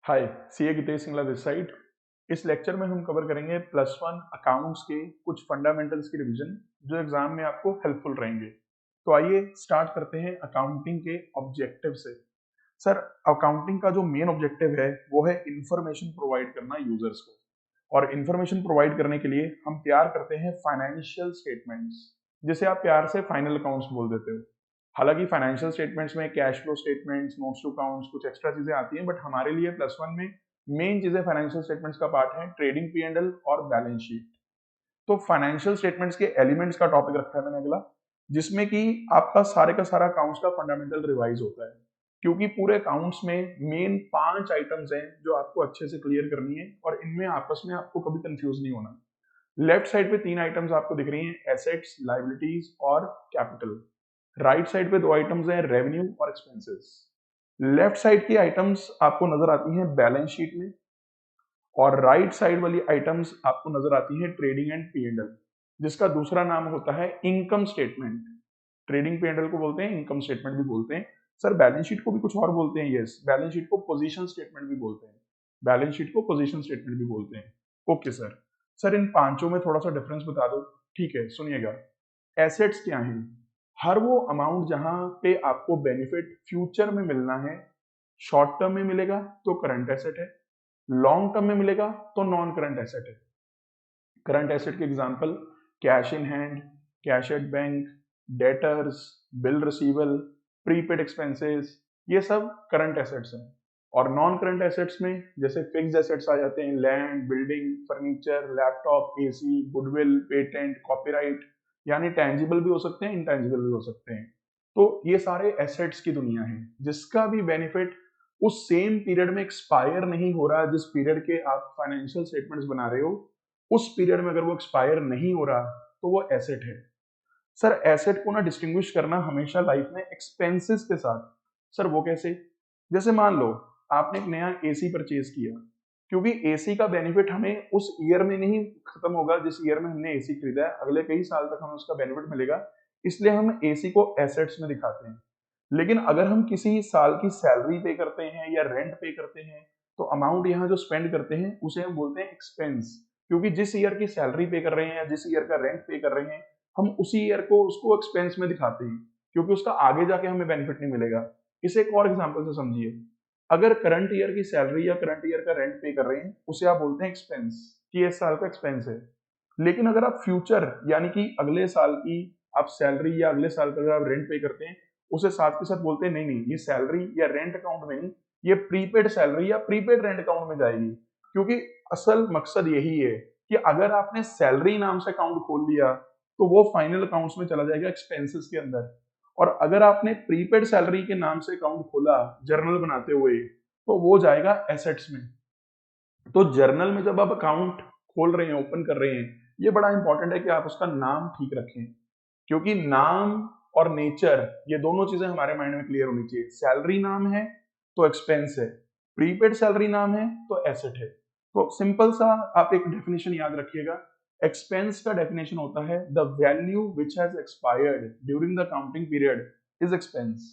Hi, CA Gitesh Singla this side. इस lecture में हम कवर करेंगे प्लस वन अकाउंट्स के कुछ फंडामेंटल्स की रिवीजन जो एग्जाम में आपको हेल्पफुल रहेंगे। तो आइए स्टार्ट करते हैं अकाउंटिंग के ऑब्जेक्टिव से। सर, अकाउंटिंग का जो मेन ऑब्जेक्टिव है वो है इंफॉर्मेशन प्रोवाइड करना यूजर्स को। और इंफॉर्मेशन प्रोवाइड करने के लिए हम तैयार करते हैं फाइनेंशियल स्टेटमेंट्स, जिसे आप प्यार से फाइनल अकाउंट्स बोल देते हो। हालांकि फाइनेंशियल स्टेटमेंट्स में cash flow statements, notes to accounts, कुछ एक्स्ट्रा चीजें आती हैं, बट हमारे लिए प्लस वन में मेन चीजें फाइनेंशियल स्टेटमेंट्स का पार्ट है ट्रेडिंग पी&एल और बैलेंस शीट। तो फाइनेंशियल स्टेटमेंट्स के एलिमेंट्स का टॉपिक रखा है मैंने अगला, जिसमें कि आपका सारे का सारा अकाउंट्स का फंडामेंटल रिवाइज होता है। क्योंकि पूरे अकाउंट्स में मेन 5 आइटम्स हैं जो आपको अच्छे से क्लियर करनी है और इनमें आपस में आपको कभी कंफ्यूज नहीं होना। लेफ्ट साइड पे 3 आइटम्स आपको दिख रही हैं, एसेट्स, लायबिलिटीज और कैपिटल। राइट साइड पे 2 आइटम्स हैं, रेवेन्यू और एक्सपेंसेस। लेफ्ट साइड की आइटम्स आपको नजर आती हैं बैलेंस शीट में, और राइट साइड वाली आइटम्स आपको नजर आती है ट्रेडिंग एंड पी&एल, जिसका दूसरा नाम होता है इनकम स्टेटमेंट। ट्रेडिंग पी&एल को बोलते हैं इनकम स्टेटमेंट भी बोलते हैं। सर, बैलेंस शीट को भी कुछ और बोलते हैं। यस, बैलेंस शीट को पोजीशन स्टेटमेंट भी बोलते हैं। बैलेंस शीट को पोजीशन स्टेटमेंट भी बोलते हैं। Okay sir. सर, इन पांचों में थोड़ा सा डिफरेंस बता दो। ठीक है, सुनिएगा। एसेट्स क्या हैं? हर वो अमाउंट जहां पे आपको बेनिफिट फ्यूचर में मिलना है। शॉर्ट टर्म में मिलेगा तो करंट एसेट है, लॉन्ग टर्म में मिलेगा तो नॉन करंट एसेट है। करंट एसेट के example cash in hand, cash at bank, debtors, bill रिसीवल, prepaid expenses, ये सब करंट एसेट्स हैं। और नॉन करंट एसेट्स में जैसे फिक्स्ड एसेट्स आ जाते हैं, land, building, furniture, laptop, AC, goodwill, patent, copyright. यानी टेंजिबल भी हो सकते हैं, इंटेंजिबल भी हो सकते हैं। तो ये सारे एसेट्स की दुनिया है, जिसका भी बेनिफिट उस सेम पीरियड में एक्सपायर नहीं हो रहा जिस पीरियड के आप फाइनेंशियल स्टेटमेंट्स बना रहे हो। उस पीरियड में अगर वो एक्सपायर नहीं हो रहा तो वो एसेट है। सर, एसेट को ना डिस्टिंग्विश करना हमेशा लाइफ में एक्सपेंसेस के साथ। सर, वो कैसे? जैसे मान लो आपने एक नया एसी परचेज किया, क्योंकि एसी का बेनिफिट हमें उस ईयर में नहीं खत्म होगा जिस ईयर में हमने एसी खरीदा है, अगले कई साल तक हमें उसका बेनिफिट मिलेगा। इसलिए हम एसी को एसेट्स में दिखाते हैं। लेकिन अगर हम किसी साल की सैलरी पे करते हैं या रेंट पे करते हैं, तो अमाउंट यहाँ जो स्पेंड करते हैं उसे हम बोलते हैं एक्सपेंस। क्योंकि जिस ईयर की सैलरी पे कर रहे हैं या जिस ईयर का रेंट पे कर रहे हैं, हम उसी ईयर को उसको एक्सपेंस में दिखाते हैं, क्योंकि उसका आगे जाके हमें बेनिफिट नहीं मिलेगा। इसे एक और एग्जांपल से समझिए। अगर करंट ईयर की सैलरी या करंट ईयर का रेंट पे कर रहे हैं, उसे आप बोलते हैं एक्सपेंस, कि इस साल का एक्सपेंस है। लेकिन अगर आप फ्यूचर यानी कि अगले साल की आप सैलरी या अगले साल का अगर आप रेंट पे करते हैं, उसे साथ के साथ बोलते हैं नहीं नहीं, ये सैलरी या रेंट अकाउंट में नहीं, ये प्रीपेड सैलरी या प्रीपेड रेंट अकाउंट में जाएगी। क्योंकि असल मकसद यही है कि अगर आपने सैलरी नाम से अकाउंट खोल लिया तो वो फाइनल अकाउंट्स में चला जाएगा एक्सपेंसेस के अंदर। और अगर आपने प्रीपेड सैलरी के नाम से अकाउंट खोला जर्नल बनाते हुए, तो वो जाएगा एसेट्स में। तो जर्नल में जब आप अकाउंट खोल रहे हैं, ओपन कर रहे हैं, ये बड़ा इंपॉर्टेंट है कि आप उसका नाम ठीक रखें। क्योंकि नाम और नेचर, ये दोनों चीजें हमारे माइंड में क्लियर होनी चाहिए। सैलरी नाम है तो एक्सपेंस है, प्रीपेड सैलरी नाम है तो एसेट है। तो सिंपल सा आप एक डेफिनेशन याद रखिएगा। एक्सपेंस का डेफिनेशन होता है the value which has expired during the counting period is expense.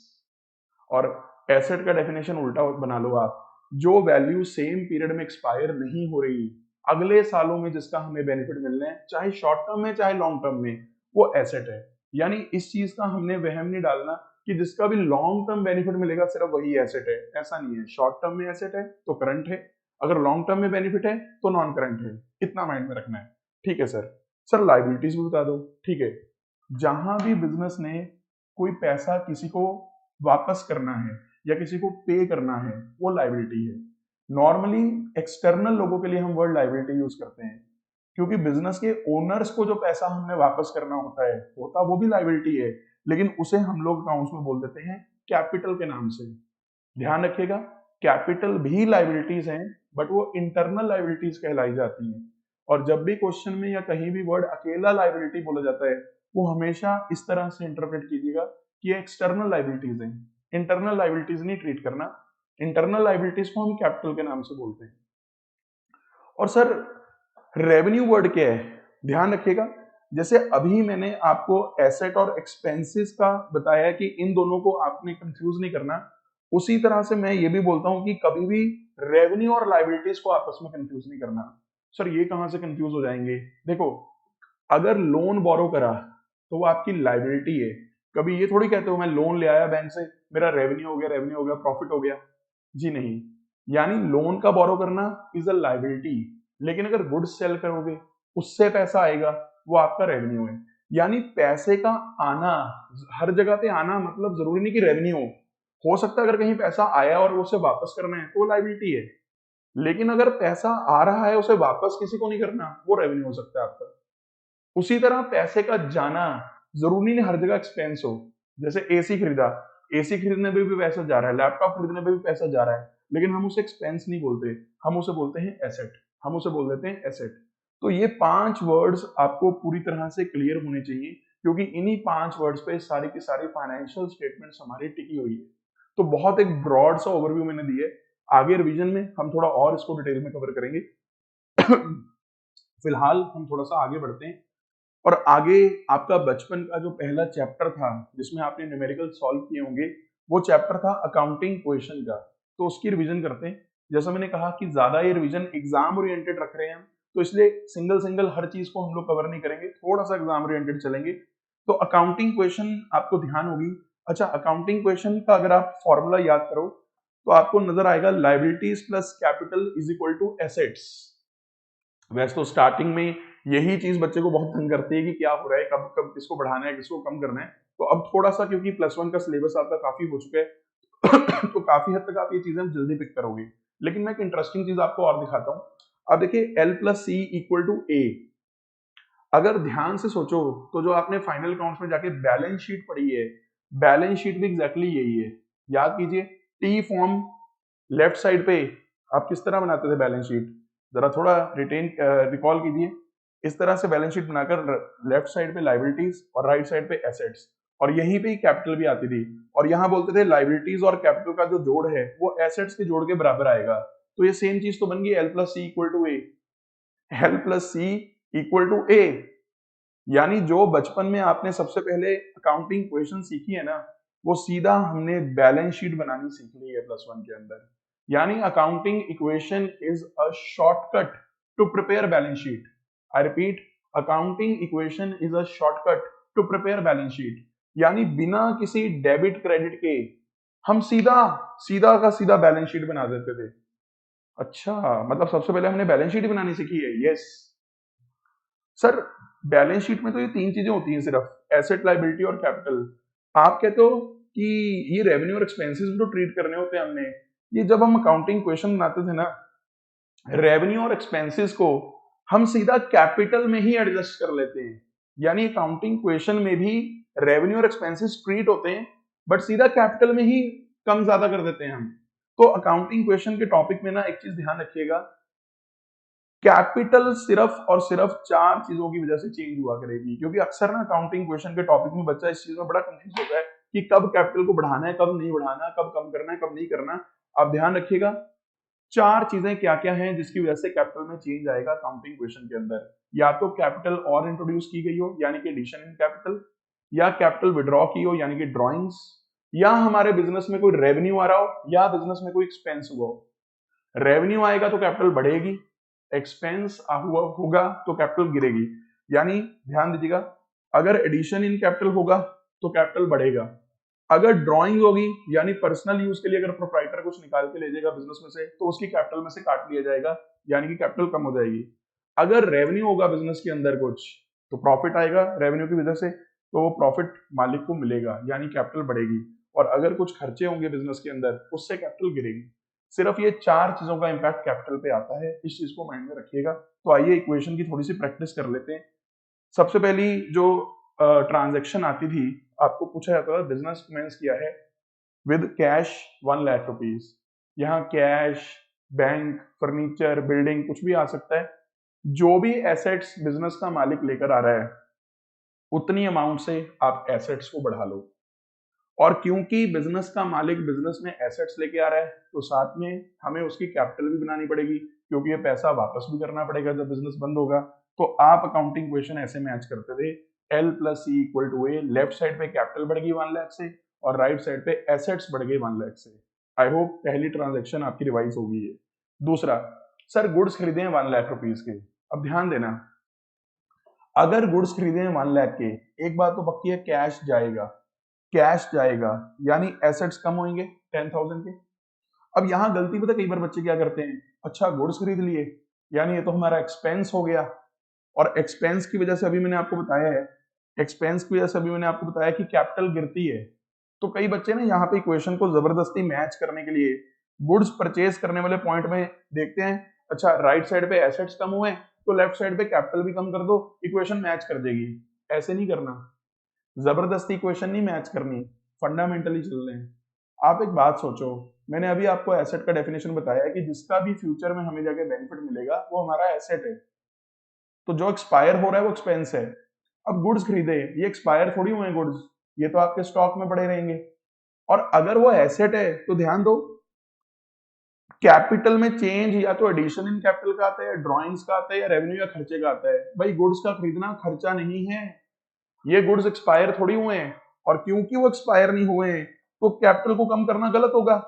और एसेट का डेफिनेशन उल्टा बना लो आप, जो वैल्यू सेम पीरियड में एक्सपायर नहीं हो रही, अगले सालों में जिसका हमें बेनिफिट मिलना है, चाहे शॉर्ट टर्म में चाहे लॉन्ग टर्म में, वो एसेट है। यानी इस चीज का हमने वहम नहीं डालना कि जिसका भी लॉन्ग टर्म बेनिफिट मिलेगा सिर्फ वही एसेट है। ऐसा नहीं है। शॉर्ट टर्म में एसेट है तो करंट है, अगर लॉन्ग टर्म में बेनिफिट है तो नॉन करंट है। इतना माइंड में रखना है। ठीक है सर। सर, लाइबिलिटीज भी बता दो। ठीक है, जहां भी बिजनेस ने कोई पैसा किसी को वापस करना है या किसी को पे करना है, वो लाइबिलिटी है। नॉर्मली एक्सटर्नल लोगों के लिए हम वर्ड लाइबिलिटी यूज करते हैं, क्योंकि बिजनेस के ओनर्स को जो पैसा हमने वापस करना होता वो भी लाइबिलिटी है, लेकिन उसे हम लोग अकाउंट्स में बोल देते हैं कैपिटल के नाम से। ध्यान रखिएगा, कैपिटल भी लाइबिलिटीज हैं, बट वो इंटरनल लाइबिलिटीज कहलाई जाती हैं। और जब भी क्वेश्चन में या कहीं भी वर्ड अकेला लाइबिलिटी बोला जाता है, वो हमेशा इस तरह से इंटरप्रेट कीजिएगा कि ये एक्सटर्नल लाइबिलिटीज हैं, इंटरनल लाइबिलिटीज नहीं ट्रीट करना। इंटरनल लाइबिलिटीज को हम कैपिटल के नाम से बोलते हैं। और सर, रेवेन्यू वर्ड क्या है? ध्यान रखिएगा, जैसे अभी मैंने आपको एसेट और एक्सपेंसेस का बताया कि इन दोनों को आपने कंफ्यूज नहीं करना। उसी तरह से मैं ये भी बोलता हूं कि कभी भी रेवेन्यू और लाइबिलिटीज को आपस में कंफ्यूज नहीं करना। सर ये कहां से कंफ्यूज हो जाएंगे? देखो, अगर लोन बोरो करा तो वो आपकी लाइबिलिटी है। कभी ये थोड़ी कहते हो मैं लोन ले आया बैंक से, मेरा रेवेन्यू हो गया, प्रॉफिट हो गया। जी नहीं। यानी लोन का बोरो करना इज अ लाइबिलिटी, लेकिन अगर गुड्स सेल करोगे उससे पैसा आएगा, वो आपका रेवेन्यू है। यानी पैसे का आना, हर जगह पे आना मतलब जरूरी नहीं कि रेवेन्यू हो सकता है। अगर कहीं पैसा आया और उसे वापस करना है तो वो लाइबिलिटी है, लेकिन अगर पैसा आ रहा है उसे वापस किसी को नहीं करना, वो रेवेन्यू हो सकता है आपका। उसी तरह पैसे का जाना जरूरी नहीं हर जगह एक्सपेंस हो। जैसे एसी खरीदा, एसी खरीदने में भी पैसा जा रहा है, लैपटॉप खरीदने में भी पैसा जा रहा है, लेकिन हम उसे एक्सपेंस नहीं बोलते, हम उसे बोलते हैं एसेट। हम उसे बोल देते हैं एसेट। तो ये 5 वर्ड्स आपको पूरी तरह से क्लियर होने चाहिए, क्योंकि इन्हीं 5 वर्ड्स पे सारी की सारी फाइनेंशियल स्टेटमेंट्स हमारी टिकी हुई है। तो बहुत एक ब्रॉड सा ओवरव्यू मैंने दी है। आगे रिवीजन में हम थोड़ा और इसको डिटेल में कवर करेंगे। फिलहाल हम थोड़ा सा आगे बढ़ते हैं, और आगे आपका बचपन का जो पहला चैप्टर था जिसमें आपने न्यूमेरिकल सॉल्व किए होंगे, वो चैप्टर था अकाउंटिंग क्वेश्चन का। तो उसकी रिवीजन करते हैं। जैसा मैंने कहा कि ज्यादा ये रिवीजन एग्जाम ओरिएंटेड रख रहे हैं हम, तो इसलिए सिंगल सिंगल हर चीज को हम लोग कवर नहीं करेंगे, थोड़ा सा एग्जाम ओरिएंटेड चलेंगे। तो अकाउंटिंग क्वेश्चन आपको ध्यान होगी। अच्छा, अकाउंटिंग क्वेश्चन का अगर आप फॉर्मूला याद करो तो आपको नजर आएगा liabilities plus capital is equal to assets. वैसे तो स्टार्टिंग में यही चीज बच्चे को बहुत तंग करती है कि क्या हो रहा है, कब कब किसको बढ़ाना है, किसको कम करना है। तो अब थोड़ा सा, क्योंकि +1 का सिलेबस आपका काफी हो चुका है तो काफी हद तक आप ये चीजें जल्दी पिक करोगे। लेकिन मैं एक इंटरेस्टिंग चीज आपको और दिखाता हूँ। अब देखिए L plus C equal to A. अगर ध्यान से सोचो तो जो आपने फाइनल अकाउंट्स में जाके बैलेंस शीट पढ़ी है, बैलेंस शीट भी एग्जैक्टली यही है। याद कीजिए, टी फॉर्म लेफ्ट साइड पे आप किस तरह बनाते थे बैलेंस शीट, जरा थोड़ा रिकॉल कीजिए। इस तरह से बैलेंस शीट बनाकर लेफ्ट साइड पे लाइबिलिटीज और राइट साइड पे एसेट्स, और यहीं पे ही कैपिटल भी आती थी। और यहां बोलते थे लाइबिलिटीज और कैपिटल का जो जोड़ है वो एसेट्स के जोड़ के बराबर आएगा। तो ये सेम चीज तो बन गई L plus C equal to A. L plus C equal to A, यानी जो बचपन में आपने सबसे पहले अकाउंटिंग क्वेश्चन सीखी है ना, वो सीधा हमने बैलेंस शीट बनानी सीख ली है +1 के अंदर। यानी accounting equation is a shortcut to prepare balance sheet. I repeat, accounting equation is a shortcut to prepare balance sheet. यानी बिना किसी डेबिट क्रेडिट के हम सीधा सीधा का सीधा बैलेंस शीट बना देते थे। अच्छा, मतलब सबसे पहले हमने बैलेंस शीट बनानी सीखी है? Yes sir. बैलेंस शीट में तो ये 3 चीजें होती हैं सिर्फ, एसेट, लायबिलिटी और कैपिटल। आप कहते हो कि ये रेवेन्यू और एक्सपेंसेस भी तो ट्रीट करने होते हैं हमने। ये जब हम अकाउंटिंग क्वेश्चन बनाते थे ना, रेवेन्यू और एक्सपेंसेस को हम सीधा कैपिटल में ही एडजस्ट कर लेते हैं। यानी अकाउंटिंग क्वेश्चन में भी रेवेन्यू और एक्सपेंसेस ट्रीट होते हैं, बट सीधा कैपिटल में ही कम ज्यादा कर देते हैं हम। तो अकाउंटिंग क्वेश्चन के टॉपिक में ना एक चीज ध्यान रखिएगा, कैपिटल सिर्फ और सिर्फ 4 चीजों की वजह से चेंज हुआ करेगी। क्योंकि अक्सर ना अकाउंटिंग क्वेश्चन के टॉपिक में बच्चा इस चीज में बड़ा कंफ्यूज होता है कि कब कैपिटल को बढ़ाना है, कब नहीं बढ़ाना, कब कम करना है, कब नहीं करना। आप ध्यान रखिएगा 4 चीजें क्या क्या हैं जिसकी वजह से कैपिटल में चेंज आएगा अकाउंटिंग क्वेश्चन के अंदर। या तो कैपिटल और इंट्रोड्यूस की गई हो यानी कि एडिशन इन कैपिटल, या कैपिटल विड्रॉ की हो यानी कि ड्रॉइंग्स, या हमारे बिजनेस में कोई रेवेन्यू आ रहा हो, या बिजनेस में कोई एक्सपेंस हुआ हो। रेवेन्यू आएगा तो कैपिटल बढ़ेगी, एक्सपेंस हुआ होगा तो कैपिटल गिरेगी। यानी ध्यान दीजिएगा, अगर एडिशन इन कैपिटल होगा तो कैपिटल बढ़ेगा, अगर ड्राइंग होगी यानी पर्सनल यूज के लिए अगर प्रोप्राइटर कुछ निकाल के ले जाएगा बिजनेस में से तो उसकी कैपिटल में से काट लिया जाएगा, यानी कि कैपिटल कम हो जाएगी। अगर रेवेन्यू होगा बिजनेस के अंदर कुछ तो प्रॉफिट आएगा रेवेन्यू की वजह से, तो वो प्रॉफिट मालिक को मिलेगा यानी कैपिटल बढ़ेगी। और अगर कुछ खर्चे होंगे बिजनेस के अंदर उससे कैपिटल गिरेगी। सिर्फ ये 4 चीजों का इंपैक्ट कैपिटल पे आता है, इस चीज को माइंड में रखिएगा। तो आइए इक्वेशन की थोड़ी सी प्रैक्टिस कर लेते हैं। सबसे पहली जो ट्रांजैक्शन आती थी, आपको पूछा जाता था बिजनेस कमेंस किया है विद कैश 1 लाख रुपीज। यहाँ कैश, बैंक, फर्नीचर, बिल्डिंग कुछ भी आ सकता है। जो भी एसेट्स बिजनेस का मालिक लेकर आ रहा है उतनी अमाउंट से आप एसेट्स को बढ़ा लो। और क्योंकि बिजनेस का मालिक बिजनेस में एसेट्स लेके आ रहा है तो साथ में हमें उसकी कैपिटल भी बनानी पड़ेगी, क्योंकि ये पैसा वापस भी करना पड़ेगा जब बिजनेस बंद होगा। तो आप अकाउंटिंग क्वेश्चन ऐसे मैच करते थे, L plus C equal to A. Left side पे कैपिटल बढ़ गई 1 लाख से और राइट साइड पे एसेट्स बढ़ गए 1 लाख से। आई होप पहली ट्रांजेक्शन आपकी रिवाइज होगी है। दूसरा, सर गुड्स खरीदे हैं 1 लाख रुपीज के। अब ध्यान देना, अगर गुड्स खरीदे हैं 1 लाख के, एक बात तो पक्की है, कैश जाएगा, कैश जाएगा, यानी एसेट्स कम होंगे 10,000 के। अब यहां गलती पता कई बार बच्चे क्या करते हैं, अच्छा गुड्स खरीद लिए यानी ये तो हमारा एक्सपेंस हो गया, और एक्सपेंस की वजह से अभी मैंने आपको बताया है, एक्सपेंस की वजह से अभी मैंने आपको बताया कि कैपिटल गिरती है। तो कई बच्चे ना यहाँ पे इक्वेशन को जबरदस्ती मैच करने के लिए गुड्स परचेज करने वाले पॉइंट में देखते हैं, अच्छा राइट साइड पे एसेट्स कम हुए तो लेफ्ट साइड पे कैपिटल भी कम कर दो, इक्वेशन मैच कर देगी। ऐसे नहीं करना, जबरदस्ती इक्वेशन नहीं मैच करनी, फंडामेंटली चल रहे हैं। आप एक बात सोचो, मैंने अभी आपको एसेट का डेफिनेशन बताया है कि जिसका भी फ्यूचर में हमें जाके बेनिफिट मिलेगा वो हमारा एसेट है। तो जो एक्सपायर हो रहा है वो एक्सपेंस है। अब गुड्स खरीदे, ये एक्सपायर थोड़ी हुए हैं गुड्स, ये तो आपके स्टॉक में पड़े रहेंगे। और अगर वो एसेट है तो ध्यान दो, कैपिटल में चेंज या तो एडिशन इन कैपिटल का आता है, ड्रॉइंग्स का आता है, या रेवेन्यू या खर्चे का आता है। भाई गुड्स का खरीदना खर्चा नहीं है, ये गुड्स एक्सपायर थोड़ी हुए हैं, और क्योंकि वो एक्सपायर नहीं हुए हैं तो कैपिटल को कम करना गलत होगा।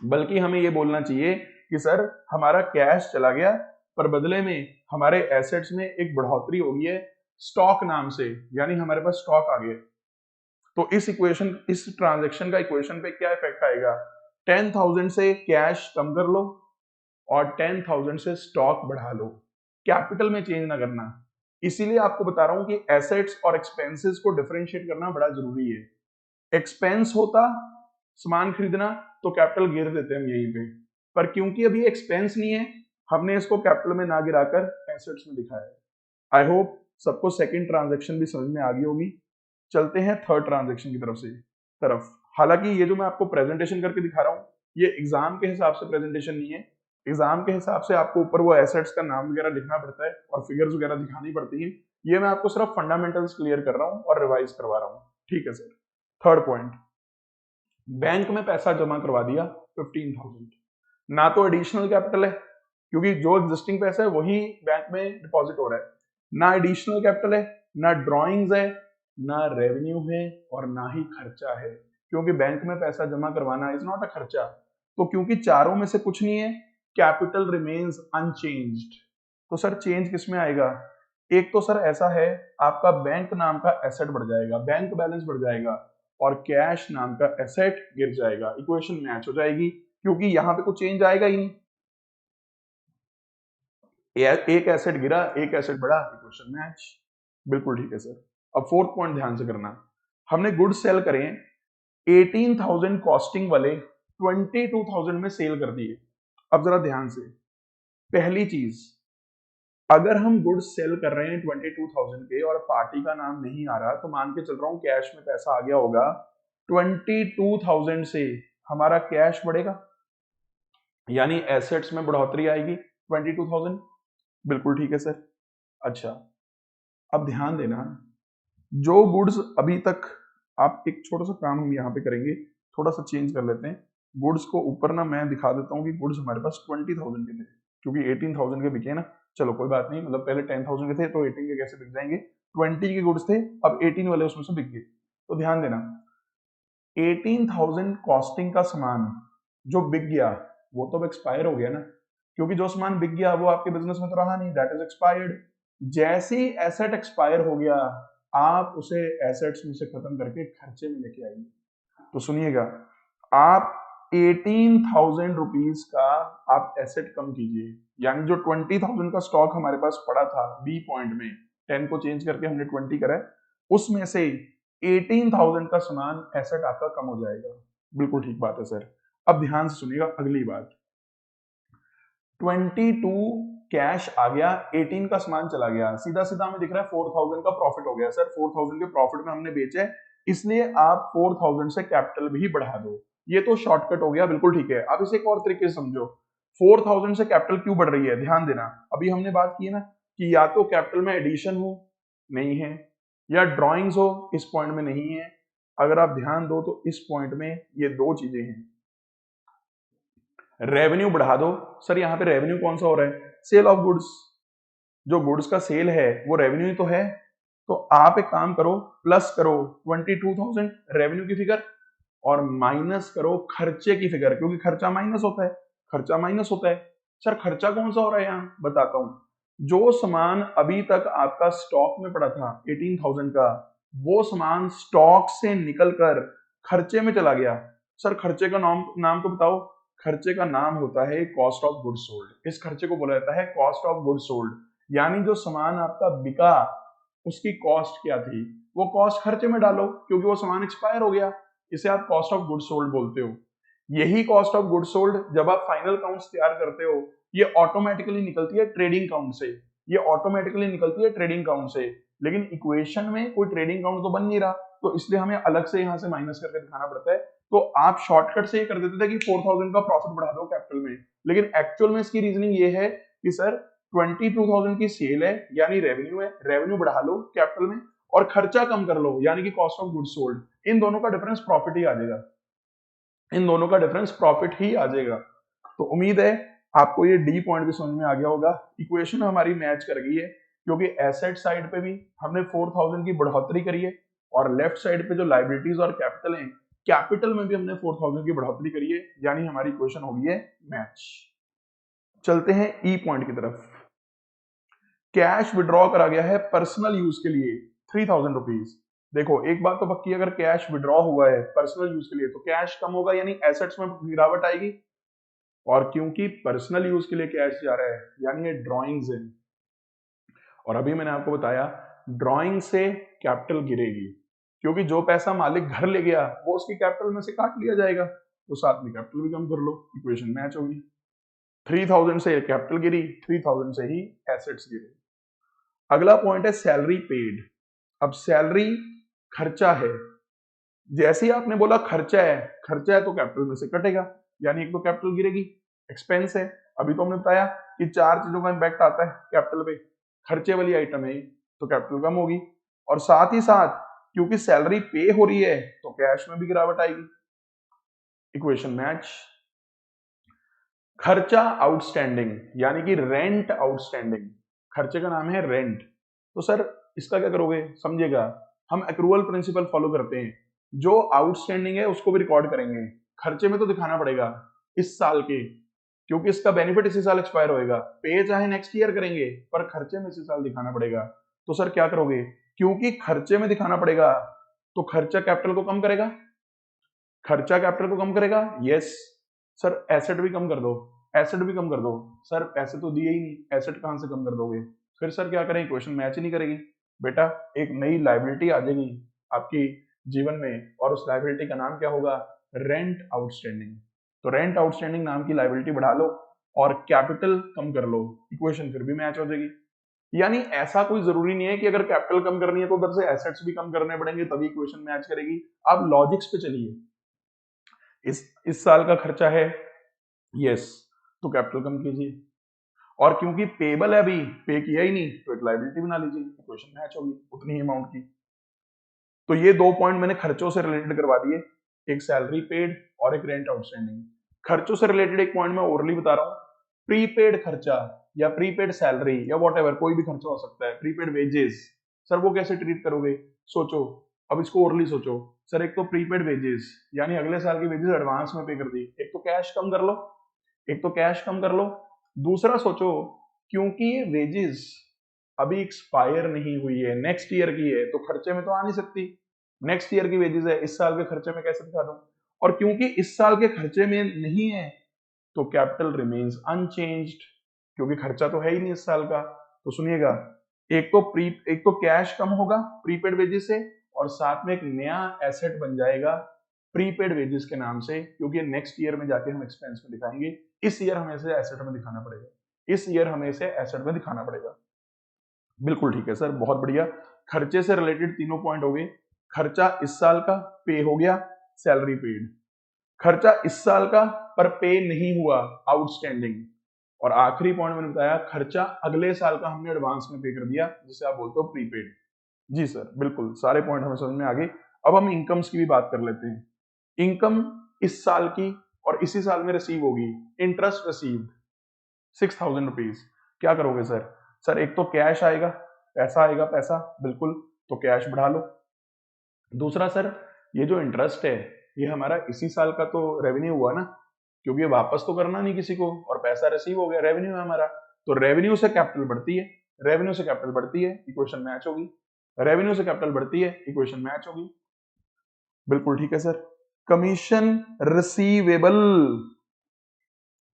बल्कि हमें ये बोलना चाहिए कि सर हमारा कैश चला गया पर बदले में हमारे एसेट्स में एक बढ़ोतरी हो गई है स्टॉक नाम से, यानी हमारे पास स्टॉक आ गए। तो इस इक्वेशन, इस ट्रांजैक्शन का इक्वेशन पे क्या इफेक्ट आएगा, 10,000 से कैश कम कर लो और 10,000 से स्टॉक बढ़ा लो, कैपिटल में चेंज ना करना। इसीलिए आपको बता रहा हूं कि एसेट्स और एक्सपेंसेस को डिफरेंशिएट करना बड़ा जरूरी है। एक्सपेंस होता सामान खरीदना तो कैपिटल गिर देते हैं हम यहीं पे, पर क्योंकि अभी एक्सपेंस नहीं है हमने इसको कैपिटल में ना गिराकर एसेट्स में दिखाया है। आई होप सबको सेकंड ट्रांजैक्शन भी समझ में आ गई होगी। चलते हैं थर्ड ट्रांजैक्शन की तरफ। हालांकि ये जो मैं आपको प्रेजेंटेशन करके दिखा रहा हूँ ये एग्जाम के हिसाब से प्रेजेंटेशन नहीं है, एग्जाम के हिसाब से आपको ऊपर वो एसेट्स का नाम वगैरह लिखना पड़ता है और फिगर्स वगैरह दिखानी पड़ती है। ये मैं आपको सिर्फ फंडामेंटल्स क्लियर कर रहा हूँ और रिवाइज करवा रहा हूँ, ठीक है सर। थर्ड पॉइंट, बैंक में पैसा जमा करवा दिया 15,000, ना तो एडिशनल कैपिटल है क्योंकि जो एग्जिस्टिंग पैसा है वही बैंक में डिपॉजिट हो रहा है, ना एडिशनल कैपिटल है, ना ड्रॉइंग्स है, ना रेवेन्यू है, और ना ही खर्चा है, क्योंकि बैंक में पैसा जमा करवाना इज नॉट अ खर्चा। तो क्योंकि चारों में से कुछ नहीं है, कैपिटल रिमेन्स अनचेंज्ड। तो सर चेंज किस में आएगा, एक तो सर ऐसा है आपका बैंक नाम का एसेट बढ़ जाएगा, बैंक बैलेंस बढ़ जाएगा, और कैश नाम का एसेट गिर जाएगा, इक्वेशन मैच हो जाएगी क्योंकि यहां पे कुछ चेंज आएगा ही नहीं। एक एसेट गिरा एक एसेट बढ़ा, इक्वेशन मैच, बिल्कुल ठीक है सर। अब फोर्थ पॉइंट ध्यान से करना, हमने गुड्स सेल करें 18,000 कॉस्टिंग वाले 22,000 में सेल कर दिए। अब जरा ध्यान से, पहली चीज, अगर हम गुड्स सेल कर रहे हैं 22,000 के और पार्टी का नाम नहीं आ रहा तो मान के चल रहा हूं कैश में पैसा आ गया होगा, 22,000 से हमारा कैश बढ़ेगा यानी एसेट्स में बढ़ोतरी आएगी 22,000, बिल्कुल ठीक है सर। अच्छा अब ध्यान देना, जो गुड्स अभी तक, आप एक छोटा सा काम हम यहाँ पे करेंगे, थोड़ा सा चेंज कर लेते हैं गुड्स को, ऊपर ना मैं दिखा देता हूँ कि गुड्स हमारे पास 20,000 के थे क्योंकि 18,000 के बिके ना, चलो कोई बात नहीं, मतलब पहले 10,000 के थे तो 18 के कैसे बिक जाएंगे, 20 के गुड्स थे अब 18 वाले उसमें से बिक गए। तो ध्यान देना 18,000 कॉस्टिंग का सामान जो बिक गया वो तो अब एक्सपायर हो गया ना, क्योंकि जो सामान बिक गया वो आपके बिजनेस में तो रहा नहीं, दैट इज एक्सपायर्ड। जैसे ही एसेट एक्सपायर हो गया आप उसे एसेट्स में से खत्म करके खर्चे में लेके आएंगे। तो सुनिएगा, आप 18,000 रुपीज का आप एसेट कम कीजिए, यानी जो 20,000 का स्टॉक हमारे पास पड़ा था बी पॉइंट में, 10 को चेंज करके हमने 20 करा है, उसमें से 18,000 का सामान एसेट आपका कम हो जाएगा, बिल्कुल ठीक बात है सर। अब ध्यान से सुनिएगा अगली बात, 22 कैश आ गया, 18 का सामान चला गया, सीधा सीधा हमें दिख रहा है 4,000 का प्रॉफिट हो गया सर, 4,000 के प्रॉफिट में हमने बेचे, इसलिए आप 4,000 से कैपिटल भी बढ़ा दो, ये तो शॉर्टकट हो गया, बिल्कुल ठीक है। अब इसे एक और तरीके से समझो, 4,000 से कैपिटल क्यों बढ़ रही है, ध्यान देना, अभी हमने बात की है ना कि या तो कैपिटल में एडिशन हो, नहीं है, या ड्रॉइंग्स हो, इस पॉइंट में नहीं है। अगर आप ध्यान दो तो इस पॉइंट में ये दो चीजें हैं, रेवेन्यू बढ़ा दो, सर यहाँ पे रेवेन्यू कौन सा हो रहा है, सेल ऑफ गुड्स, जो गुड्स का सेल है वो रेवेन्यू तो है, तो आप एक काम करो प्लस करो 22,000 रेवेन्यू की फिगर, और माइनस करो खर्चे की फिगर, क्योंकि खर्चा माइनस होता है, खर्चा माइनस होता है। सर खर्चा कौन सा हो रहा है, यहाँ बताता हूं। जो सामान अभी तक आपका स्टॉक में पड़ा था 18,000 का, वो सामान स्टॉक से निकलकर खर्चे में चला गया। सर खर्चे का नाम तो बताओ। खर्चे का नाम होता है कॉस्ट ऑफ गुड्स सोल्ड। इस खर्चे को बोला जाता है कॉस्ट ऑफ गुड्स सोल्ड। यानी जो सामान आपका बिका उसकी कॉस्ट क्या थी, वो कॉस्ट खर्चे में डालो, क्योंकि वो सामान एक्सपायर हो गया। इसे आप कॉस्ट ऑफ गुड्स सोल्ड बोलते हो। यही कॉस्ट ऑफ गुड्स सोल्ड जब आप फाइनल काउंट्स तैयार करते हो, ये ऑटोमेटिकली निकलती है ट्रेडिंग काउंट से, ये ऑटोमेटिकली निकलती है ट्रेडिंग काउंट से। लेकिन इक्वेशन में कोई ट्रेडिंग काउंट तो बन नहीं रहा, तो इसलिए हमें अलग से यहाँ से माइनस करके दिखाना पड़ता है। तो आप शॉर्टकट से ये कर देते थे कि 4,000 का प्रॉफिट बढ़ा दो कैपिटल में, लेकिन एक्चुअल में इसकी रीजनिंग ये है कि सर 22,000 की सेल है, यानी रेवेन्यू है, रेवेन्यू बढ़ा लो कैपिटल में, और खर्चा कम कर लो, यानी कि कॉस्ट ऑफ गुड्स सोल्ड। इन दोनों का डिफरेंस प्रॉफिट ही आ जाएगा, इन दोनों का डिफरेंस प्रॉफिट ही आ जाएगा। तो उम्मीद है आपको ये डी पॉइंट भी समझ में आ गया होगा। इक्वेशन हमारी मैच कर गई है, क्योंकि एसेट साइड पे भी हमने 4,000 की बढ़ोतरी करी है, और लेफ्ट साइड पे जो लाइबिलिटीज और कैपिटल है, कैपिटल में भी हमने 4,000 की बढ़ोतरी करी है, यानी हमारी इक्वेशन हो गई है मैच। चलते हैं ई पॉइंट की तरफ। कैश विड्रॉ करा गया है पर्सनल यूज के लिए 3,000 रुपीज। देखो एक बात तो पक्की, अगर कैश विड्रॉ हुआ है पर्सनल यूज के लिए तो कैश कम होगा, यानी एसेट्स में गिरावट आएगी। और क्योंकि पर्सनल यूज के लिए कैश जा रहा है, यानी ये ड्रॉइंग्स है, और अभी मैंने आपको बताया ड्रॉइंग से कैपिटल गिरेगी, क्योंकि जो पैसा मालिक घर ले गया वो उसकी कैपिटल में से काट लिया जाएगा, तो साथ में कैपिटल भी कम कर लो, इक्वेशन मैच होगी। 3,000 से कैपिटल गिरी, 3,000 से ही एसेट्स गिरे। अगला पॉइंट है सैलरी पेड। अब सैलरी खर्चा है, जैसे ही आपने बोला खर्चा है, खर्चा है तो कैपिटल में से कटेगा, यानी एक तो कैपिटल गिरेगी, एक्सपेंस है। अभी तो हमने बताया कि 4 चीजों का इंपैक्ट आता है कैपिटल पे, खर्चे वाली आइटम है तो कैपिटल कम होगी, और साथ ही साथ क्योंकि सैलरी पे हो रही है तो कैश में भी गिरावट आएगी, इक्वेशन मैच। खर्चा आउटस्टैंडिंग, यानी कि रेंट आउटस्टैंडिंग, खर्चे का नाम है रेंट। तो सर इसका क्या करोगे, समझिएगा, हम एक्रूअल प्रिंसिपल फॉलो करते हैं, जो आउटस्टैंडिंग है उसको भी रिकॉर्ड करेंगे, खर्चे में तो दिखाना पड़ेगा इस साल के, क्योंकि इसका बेनिफिट इसी साल एक्सपायर होएगा, पे चाहे नेक्स्ट ईयर करेंगे पर खर्चे में इसी साल दिखाना पड़ेगा। तो सर क्या करोगे, क्योंकि खर्चे में दिखाना पड़ेगा तो खर्चा कैपिटल को कम करेगा, खर्चा कैपिटल को कम करेगा, यस। सर एसेट भी कम कर दो, एसेट भी कम कर दो, सर पैसे तो दिए ही नहीं, एसेट कहां से कम कर दोगे, फिर सर क्या करें, इक्वेशन मैच ही नहीं करेगी। बेटा एक नई लाइबिलिटी आ जाएगी आपकी जीवन में, और उस लाइबिलिटी का नाम क्या होगा, रेंट आउटस्टैंडिंग। तो रेंट आउटस्टैंडिंग नाम की लाइबिलिटी बढ़ा लो और कैपिटल कम कर लो, इक्वेशन फिर भी मैच हो जाएगी। यानी ऐसा कोई जरूरी नहीं है कि अगर कैपिटल कम करनी है तो उधर से एसेट्स भी कम करने पड़ेंगे तभी इक्वेशन मैच करेगी। आप लॉजिक्स पे चलिए, इस साल का खर्चा है, यस, तो कैपिटल कम कीजिए, और क्योंकि पेबल है, अभी पे किया ही नहीं तो एक लाइबिलिटी बना लीजिए, इक्वेशन मैच होगी उतनी ही अमाउंट की। तो ये 2 पॉइंट मैंने खर्चों से रिलेटेड करवा दिए, एक सैलरी पेड और एक रेंट आउटस्टैंडिंग। खर्चों से रिलेटेड एक पॉइंट मैं ओरली बता रहा हूँ, प्रीपेड खर्चा या प्रीपेड सैलरी या वॉटएवर, कोई भी खर्चा हो सकता है, प्रीपेड वेजेस, सर वो कैसे ट्रीट करोगे, सोचो, अब इसको ओरली सोचो। सर एक तो प्रीपेड वेजेस, यानी अगले साल की वेजेस एडवांस में पे कर दी, एक तो कैश कम कर लो, एक तो कैश कम कर लो। दूसरा सोचो, क्योंकि ये वेजेस अभी एक्सपायर नहीं हुई है, नेक्स्ट ईयर की है, तो खर्चे में तो आ नहीं सकती, नेक्स्ट ईयर की वेजेस है, इस साल के खर्चे में कैसे दिखा दूं, और क्योंकि इस साल के खर्चे में नहीं है तो कैपिटल रिमेन्स अनचेंज्ड, क्योंकि खर्चा तो है ही नहीं इस साल का। तो सुनिएगा, एक तो कैश कम होगा प्रीपेड वेजेस से, और साथ में एक नया एसेट बन जाएगा प्रीपेड वेजेस के नाम से, क्योंकि नेक्स्ट ईयर में जाके हम एक्सपेंस में दिखाएंगे, इस ईयर हमें इसे एसेट में दिखाना पड़ेगा, इस ईयर हमें इसे एसेट में दिखाना पड़ेगा। बिल्कुल ठीक है सर, बहुत बढ़िया। खर्चे से रिलेटेड तीनों पॉइंट हो गए, खर्चा इस साल का पे हो गया, सैलरी पेड, खर्चा इस साल का पर पे नहीं हुआ, आउटस्टैंडिंग, और आखिरी पॉइंट मैंने बताया खर्चा अगले साल का हमने एडवांस में पे कर दिया, जिसे आप बोलते हो प्रीपेड। जी सर बिल्कुल, सारे पॉइंट हमें समझ में आ गए। अब हम इनकम्स की भी बात कर लेते हैं। इनकम इस साल की और इसी साल में रिसीव होगी, इंटरेस्ट रिसीव्ड 6,000 रुपीज। क्या करोगे सर, सर एक तो कैश आएगा, पैसा आएगा, पैसा बिल्कुल, तो कैश बढ़ा लो। दूसरा सर ये जो इंटरेस्ट है ये हमारा इसी साल का तो रेवेन्यू हुआ ना, क्योंकि ये वापस तो करना नहीं किसी को और पैसा रिसीव हो गया, रेवेन्यू है हमारा। तो रेवेन्यू से कैपिटल बढ़ती है, रेवेन्यू से कैपिटल बढ़ती है, इक्वेशन मैच होगी। रेवेन्यू से कैपिटल बढ़ती है, इक्वेशन मैच होगी। बिल्कुल ठीक है सर। कमीशन रिसीवेबल,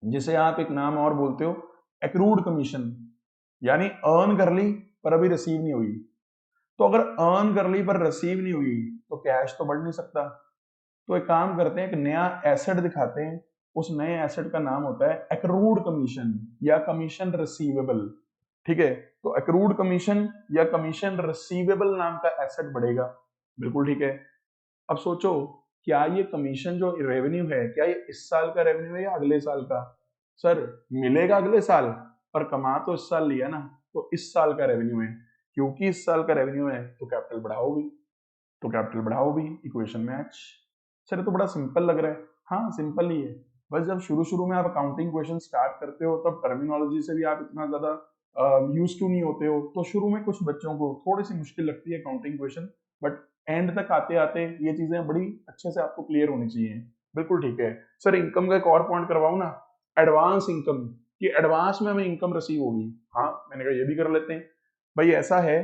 जिसे आप एक नाम और बोलते हो एक्रूड कमीशन, यानी अर्न कर ली पर अभी रिसीव नहीं हुई। तो अगर अर्न कर ली पर रिसीव नहीं हुई तो कैश तो बढ़ नहीं सकता। तो एक काम करते हैं, एक नया एसेट दिखाते हैं, उस नए एसेट का नाम होता है एक्रूड कमीशन या कमीशन रिसीवेबल। ठीक है, तो एक्रूड कमीशन या कमीशन रिसीवेबल नाम का एसेट बढ़ेगा। बिल्कुल ठीक है। अब सोचो, क्या ये कमीशन जो रेवेन्यू है, क्या ये इस साल का रेवेन्यू है या अगले साल का? सर मिलेगा अगले साल, पर कमा तो इस साल लिया ना, तो इस साल का रेवेन्यू है। क्योंकि इस साल का रेवेन्यू है तो कैपिटल बढ़ाओ भी, तो कैपिटल बढ़ाओ भी, इक्वेशन मैच। सर तो बड़ा सिंपल लग रहा है। हाँ सिंपल ही है, बस जब शुरू शुरू में आप अकाउंटिंग क्वेश्चन स्टार्ट करते हो तब टर्मिनोलॉजी से भी आप इतना ज्यादा यूज टू नहीं होते हो, तो शुरू में कुछ बच्चों को थोड़ी सी मुश्किल लगती है अकाउंटिंग क्वेश्चन, बट एंड तक आते आते ये चीजें बड़ी अच्छे से आपको क्लियर होनी चाहिए। बिल्कुल ठीक है सर। इनकम का एक और पॉइंट करवाऊं ना, एडवांस इनकम, कि एडवांस में हमें इनकम रिसीव होगी। हाँ मैंने कहा ये भी कर लेते हैं। भाई ऐसा है,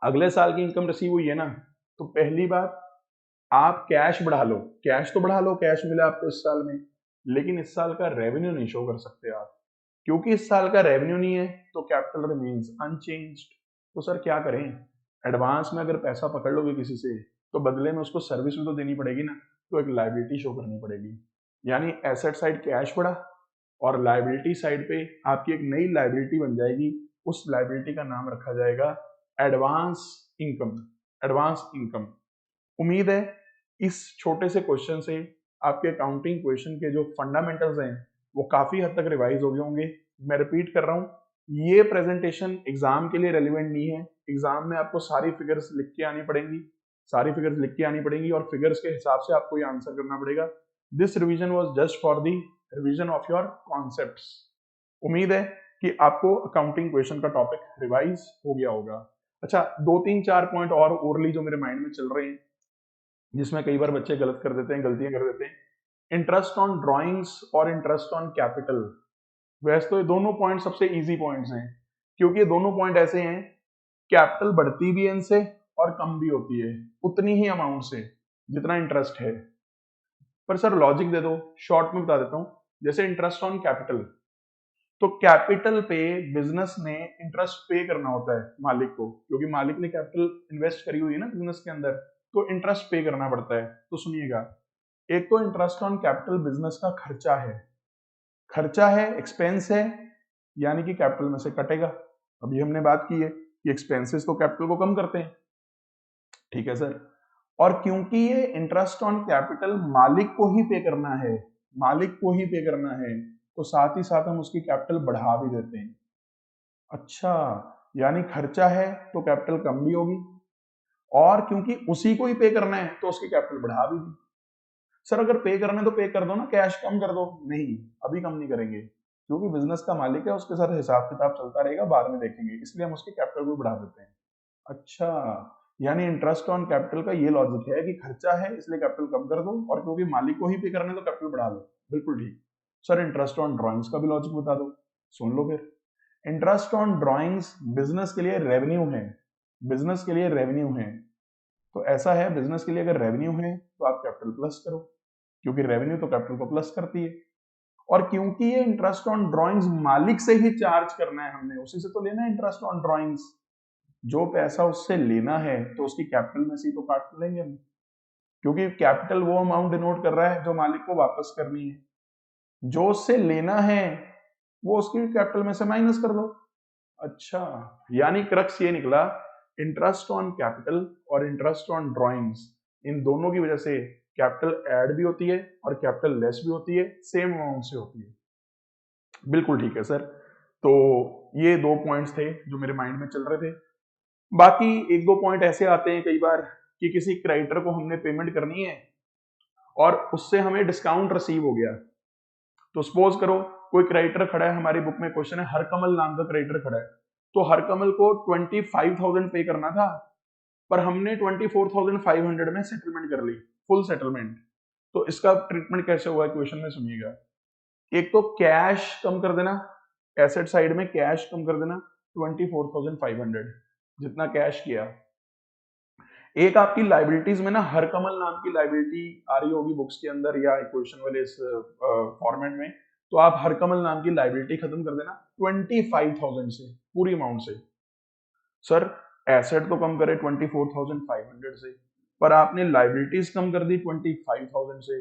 अगले साल की इनकम रिसीव हुई है ना, तो पहली बात आप कैश बढ़ा लो, कैश तो बढ़ा लो, कैश मिला आपको इस साल में, लेकिन इस साल का रेवेन्यू नहीं शो कर सकते आप, क्योंकि इस साल का रेवेन्यू नहीं है तो कैपिटल रिमेन्स अनचेंज्ड। तो सर क्या करें, एडवांस में अगर पैसा पकड़ लोगे किसी से तो बदले में उसको सर्विस भी तो देनी पड़ेगी ना, तो एक लायबिलिटी शो करनी पड़ेगी। यानी एसेट साइड कैश बढ़ा और लायबिलिटी साइड पे आपकी एक नई लायबिलिटी बन जाएगी, उस लायबिलिटी का नाम रखा जाएगा एडवांस इनकम। Advance income. उम्मीद है इस छोटे से क्वेश्चन से आपके अकाउंटिंग क्वेश्चन के जो फंडामेंटल्स हैं वो काफी हद तक रिवाइज हो गए होंगे। मैं रिपीट कर रहा हूं, ये प्रेजेंटेशन एग्जाम के लिए रेलिवेंट नहीं है। एग्जाम में आपको सारी फिगर्स लिख के आनी पड़ेंगी, सारी फिगर्स लिख के आनी पड़ेंगी और फिगर्स के हिसाब से आपको ये आंसर करना पड़ेगा। This revision was just for the revision of your concepts. उम्मीद है कि आपको अकाउंटिंग क्वेश्चन का टॉपिक रिवाइज हो गया होगा। अच्छा, 2-3-4 पॉइंट और ओरली जो मेरे माइंड में चल रहे हैं, जिसमें कई बार बच्चे गलत कर देते हैं, गलतियां कर देते हैं। इंटरेस्ट ऑन ड्राइंग्स और इंटरेस्ट ऑन कैपिटल, वैसे तो ये दोनों पॉइंट सबसे इजी पॉइंट्स हैं, क्योंकि ये दोनों पॉइंट ऐसे हैं, कैपिटल बढ़ती भी है इनसे और कम भी होती है उतनी ही अमाउंट से जितना इंटरेस्ट है। पर सर लॉजिक दे दो, शॉर्ट में बता देता हूं। जैसे इंटरेस्ट ऑन कैपिटल, तो कैपिटल पे बिजनेस ने इंटरेस्ट पे करना होता है मालिक को, क्योंकि मालिक ने कैपिटल इन्वेस्ट करी हुई है ना बिजनेस के अंदर, तो इंटरेस्ट पे करना पड़ता है। तो सुनिएगा, एक तो इंटरेस्ट ऑन कैपिटल बिजनेस का खर्चा है, खर्चा है, एक्सपेंस है, यानी कि कैपिटल में से कटेगा। अभी हमने बात की है कि एक्सपेंसेस तो कैपिटल को कम करते हैं, ठीक है सर। और क्योंकि ये इंटरेस्ट ऑन कैपिटल मालिक को ही पे करना है, मालिक को ही पे करना है, तो साथ ही साथ हम उसकी कैपिटल बढ़ा भी देते हैं। अच्छा, यानी खर्चा है तो कैपिटल कम भी होगी, और क्योंकि उसी को ही पे करना है तो उसकी कैपिटल बढ़ा भी दी। सर अगर पे करना है तो पे कर दो ना, कैश कम कर दो। नहीं, अभी कम नहीं करेंगे, क्योंकि बिजनेस का मालिक है, उसके साथ हिसाब किताब चलता रहेगा, बाद में देखेंगे, इसलिए हम उसकी कैपिटल को बढ़ा देते हैं। अच्छा, यानी इंटरेस्ट ऑन कैपिटल का ये लॉजिक है कि खर्चा है इसलिए कैपिटल कम कर दो, और क्योंकि मालिक को ही पे करना है तो कैपिटल बढ़ा लो। बिल्कुल ठीक। सर इंटरेस्ट ऑन ड्राइंग्स का भी लॉजिक बता दो, सुन लो फिर। इंटरेस्ट ऑन ड्राइंग्स बिजनेस के लिए रेवेन्यू है, बिजनेस के लिए रेवेन्यू है। तो ऐसा है, बिजनेस के लिए अगर रेवेन्यू है तो आप कैपिटल प्लस करो, क्योंकि रेवेन्यू तो कैपिटल को प्लस करती है। और क्योंकि ये इंटरेस्ट ऑन ड्राइंग्स मालिक से ही चार्ज करना है, हमने उसी से तो लेना है इंटरेस्ट ऑन ड्राइंग्स, जो पैसा उससे लेना है तो उसकी कैपिटल में से तो काट लेंगे हम, क्योंकि कैपिटल वो अमाउंट डिनोट कर रहा है जो मालिक को वापस करनी है, जो उससे लेना है वो उसकी कैपिटल में से माइनस कर दो। अच्छा, यानी क्रक्स ये निकला, इंटरेस्ट ऑन कैपिटल और इंटरेस्ट ऑन ड्राइंग्स, इन दोनों की वजह से कैपिटल ऐड भी होती है और कैपिटल लेस भी होती है, सेम अमाउंट से होती है। बिल्कुल ठीक है सर। तो ये 2 पॉइंट्स थे जो मेरे माइंड में चल रहे थे। बाकी 1-2 पॉइंट ऐसे आते हैं कई बार कि किसी क्रेडिटर को हमने पेमेंट करनी है और उससे हमें डिस्काउंट रिसीव हो गया। तो सपोज करो कोई क्रेडिटर खड़ा है, हमारी बुक में क्वेश्चन है, हरकमल नाम का क्रेडिटर खड़ा है, तो हरकमल को 25,000 पे करना था, पर हमने 24,500 में सेटलमेंट कर ली, फुल सेटलमेंट। तो इसका ट्रीटमेंट कैसे हुआ इक्वेशन में सुनिएगा। एक तो कैश कम कर देना, एसेट साइड में कैश कम कर देना 24,500 जितना कैश किया। एक आपकी लाइबिलिटीज में ना हर कमल नाम की लाइबिलिटी आ रही होगी बुक्स के अंदर या इक्वेशन वाले इस फॉर्मेट में, तो आप हर कमल नाम की लाइबिलिटी खत्म कर देना 25,000 से, पूरी अमाउंट से। सर एसेट तो कम करे 24,500 से, पर आपने लाइबिलिटीज कम कर दी 25,000 से,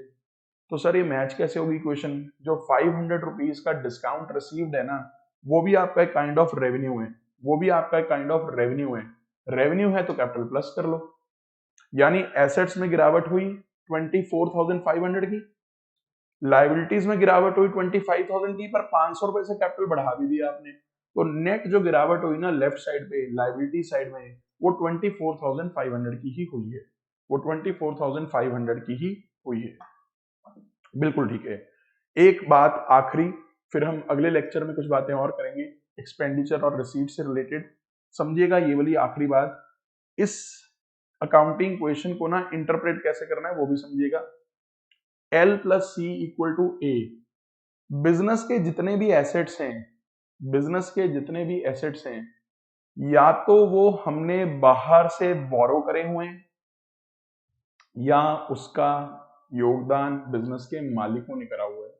तो सर ये मैच कैसे होगी इक्वेशन। जो 500 रुपीज का डिस्काउंट रिसीव्ड है ना, वो भी आपका एक काइंड ऑफ रेवेन्यू है, वो भी आपका एक काइंड ऑफ रेवेन्यू है। रेवेन्यू है तो कैपिटल प्लस कर लो, यानी एसेट्स में गिरावट हुई 24,500 की, लाइबिलिटीज में गिरावट हुई 25,000 की, पर 500 रुपए से कैपिटल बढ़ा भी दिया आपने, तो नेट जो गिरावट हुई ना लेफ्ट साइड पे लाइबिलिटी साइड में, वो 24,500 की ही हुई है, वो 24,500 की ही हुई है। बिल्कुल ठीक है। एक बात आखिरी, फिर हम अगले लेक्चर में कुछ बातें और करेंगे एक्सपेंडिचर और रिसीट से रिलेटेड। समझिएगा ये वाली आखिरी बात, इस अकाउंटिंग क्वेश्चन को ना इंटरप्रेट कैसे करना है वो भी समझिएगा। L plus C equal to A, business के जितने भी एसेट्स हैं, बिजनेस के जितने भी एसेट्स हैं, या तो वो हमने बाहर से बोरो करे हुए हैं, या उसका योगदान बिजनेस के मालिकों ने करा हुआ है।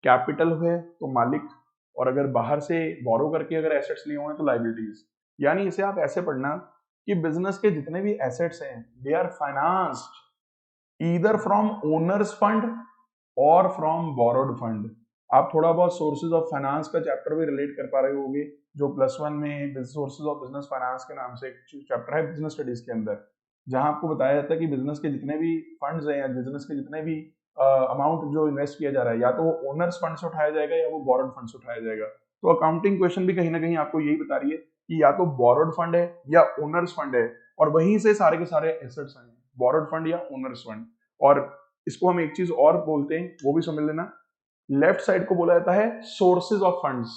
कैपिटल है तो मालिक, और अगर बाहर से बोरो करके अगर एसेट्स लिए हुए हैं तो लाइबिलिटीज। यानी इसे आप ऐसे पढ़ना कि बिजनेस के जितने भी एसेट्स हैं they are financed either from owners fund और फ्रॉम बोरोड फंड। आप थोड़ा बहुत सोर्सेज ऑफ फाइनेंस का चैप्टर भी रिलेट कर पा रहे होंगे, जो +1 में सोर्सेज ऑफ बिजनेस फाइनेंस के नाम से एक चैप्टर है बिजनेस स्टडीज के अंदर, जहां आपको बताया जाता है कि बिजनेस के जितने भी फंड्स हैं या बिजनेस के जितने भी अमाउंट जो इन्वेस्ट किया जा रहा है, या तो वो ओनर्स फंड से उठाया जाएगा या वो बोरोड फंड से उठाया जाएगा। तो अकाउंटिंग क्वेश्चन भी कहीं ना कहीं आपको यही बता रही है कि या तो बोरोड फंड है या ओनर्स फंड है, और वहीं से सारे के सारे एसेट्स आए हैं, बोरोड फंड या ओनर्स फंड। और इसको हम एक चीज और बोलते हैं, वो भी समझ लेना, लेफ्ट साइड को बोला जाता है sources of funds.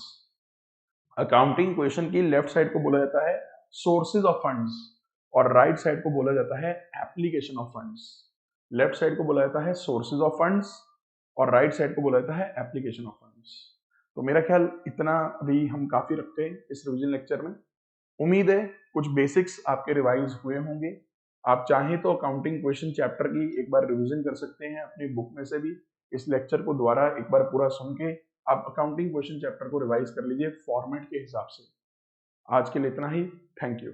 Accounting question की लेफ्ट साइड को बोला जाता है सोर्सेज ऑफ फंड्स, और राइट साइड को बोला जाता है application of funds. Left side को बोला जाता है सोर्सेज ऑफ फंड्स और राइट साइड को बोला जाता है एप्लीकेशन ऑफ फंड्स। तो मेरा ख्याल इतना अभी हम काफी रखते हैं इस रिवीजन लेक्चर में। उम्मीद है कुछ बेसिक्स आपके रिवाइज हुए होंगे। आप चाहें तो अकाउंटिंग क्वेश्चन चैप्टर की एक बार रिवीजन कर सकते हैं अपनी बुक में से भी। इस लेक्चर को दोबारा एक बार पूरा सुन के आप अकाउंटिंग क्वेश्चन चैप्टर को रिवाइज कर लीजिए फॉर्मेट के हिसाब से। आज के लिए इतना ही, थैंक यू।